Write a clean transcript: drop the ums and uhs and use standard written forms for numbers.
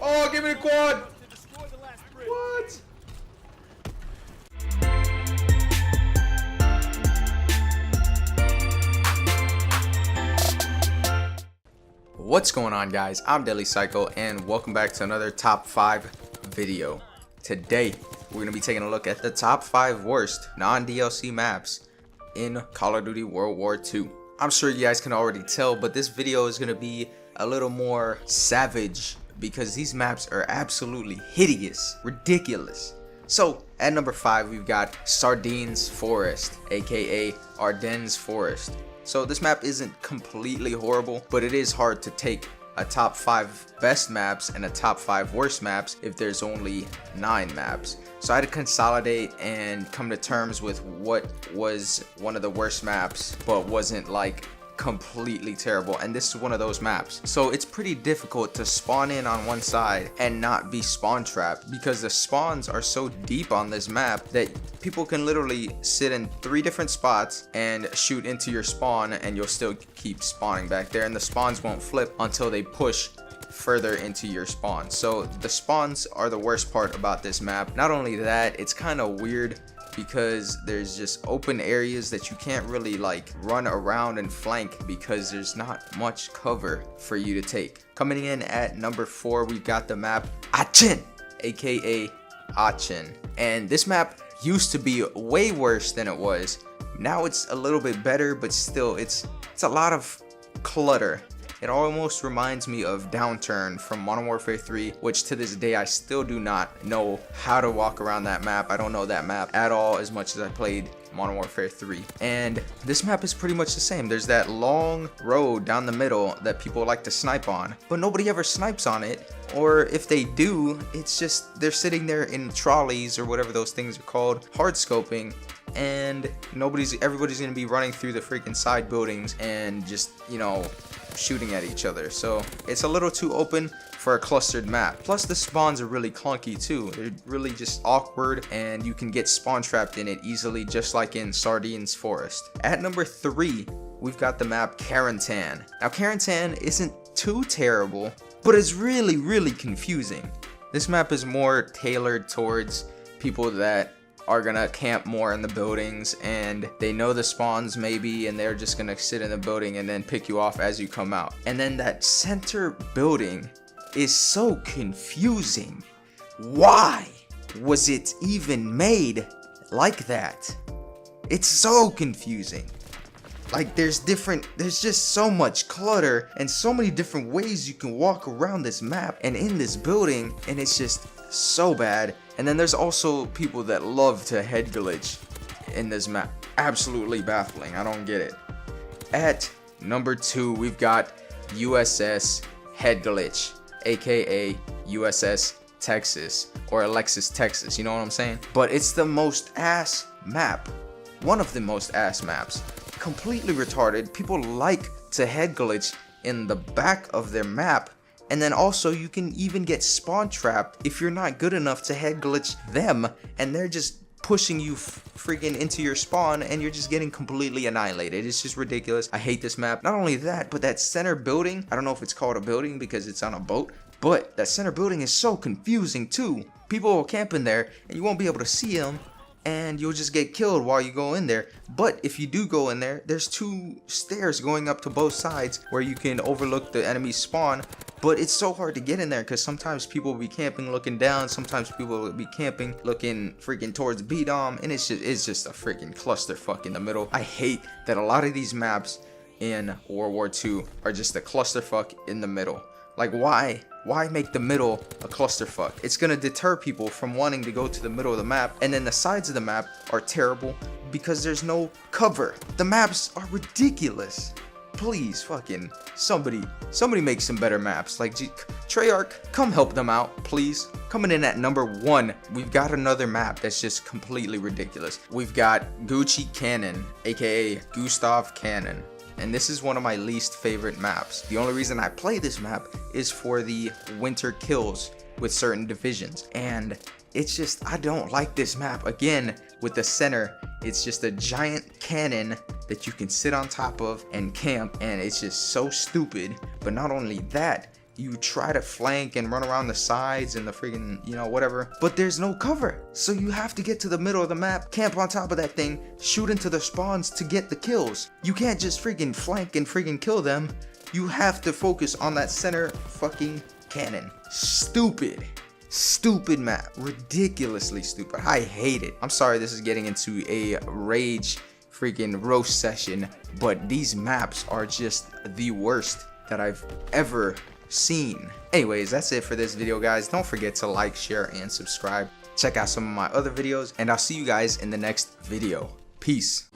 Oh, give me the quad. What? What's going on, guys? I'm DeadlyPsyko and welcome back to another top 5 video. Today we're going to be taking a look at the top 5 worst non-DLC maps in Call of Duty World War II. I'm sure you guys can already tell, but this video is going to be a little more savage because these maps are absolutely hideous, ridiculous. So at number 5 we've got Sardines Forest, aka Ardennes Forest. So this map isn't completely horrible, but it is hard to take a top 5 best maps and a top 5 worst maps if there's only 9 maps. So I had to consolidate and come to terms with what was one of the worst maps but wasn't like completely terrible, and this is one of those maps. So it's pretty difficult to spawn in on one side and not be spawn trapped because the spawns are so deep on this map that people can literally sit in 3 different spots and shoot into your spawn and you'll still keep spawning back there, and the spawns won't flip until they push further into your spawn. So the spawns are the worst part about this map. Not only that, it's kind of weird because there's just open areas that you can't really like run around and flank because there's not much cover for you to take. Coming in at number 4 we've got the map AACHEN, aka AACHEN, and this map used to be way worse than it was. Now it's a little bit better, but still it's a lot of clutter. It almost reminds me of Downturn from Modern Warfare 3, which to this day I still do not know how to walk around that map. I don't know that map at all as much as I played Modern Warfare 3. And this map is pretty much the same. There's that long road down the middle that people like to snipe on, but nobody ever snipes on it. Or if they do, it's just they're sitting there in trolleys or whatever those things are called, hard scoping, and everybody's gonna be running through the freaking side buildings and just, you know, shooting at each other. So it's a little too open for a clustered map. Plus the spawns are really clunky too. They're really just awkward and you can get spawn trapped in it easily, just like in Sardines Forest. At number 3 we've got the map Quarantine. Now Quarantine isn't too terrible, but it's really confusing. This map is more tailored towards people that are gonna camp more in the buildings and they know the spawns maybe, and they're just gonna sit in the building and then pick you off as you come out. And then that center building is so confusing. Why was it even made like that? It's so confusing. Like there's just so much clutter and so many different ways you can walk around this map and in this building, and it's just so bad. And then there's also people that love to head glitch in this map. Absolutely baffling. I don't get it. At number 2 we've got USS Head Glitch, aka USS Texas or Alexis Texas, you know what I'm saying? But it's the most ass map. One of the most ass maps. Completely retarded. People like to head glitch in the back of their map. And then also you can even get spawn trapped if you're not good enough to head glitch them, and they're just pushing you freaking into your spawn and you're just getting completely annihilated. It's just ridiculous. I hate this map. Not only that, but that center building, I don't know if it's called a building because it's on a boat, but that center building is so confusing too. People will camp in there and you won't be able to see them, and you'll just get killed while you go in there. But if you do go in there, there's 2 stairs going up to both sides where you can overlook the enemy spawn. But it's so hard to get in there because sometimes people will be camping looking down, sometimes people will be camping looking freaking towards B-Dom, and it's just a freaking clusterfuck in the middle. I hate that a lot of these maps in World War II are just a clusterfuck in the middle. Like why make the middle a clusterfuck? It's gonna deter people from wanting to go to the middle of the map, and then the sides of the map are terrible because there's no cover. The maps are ridiculous. Please fucking somebody make some better maps. Like Treyarch, come help them out, please. Coming in at number 1, we've got another map that's just completely ridiculous. We've got Gucci Cannon, aka Gustav Cannon. And this is one of my least favorite maps. The only reason I play this map is for the winter kills with certain divisions. And it's just, I don't like this map. Again, with the center, it's just a giant cannon that you can sit on top of and camp, and it's just so stupid. But not only that, You try to flank and run around the sides and the freaking, you know, whatever, but there's no cover. So you have to get to the middle of the map, camp on top of that thing, shoot into the spawns to get the kills. You can't just freaking flank and freaking kill them. You have to focus on that center fucking cannon. Stupid map. Ridiculously stupid. I hate it. I'm sorry this is getting into a rage freaking roast session, but these maps are just the worst that I've ever seen. Anyways, that's it for this video, guys. Don't forget to like, share, and subscribe. Check out some of my other videos, and I'll see you guys in the next video. Peace.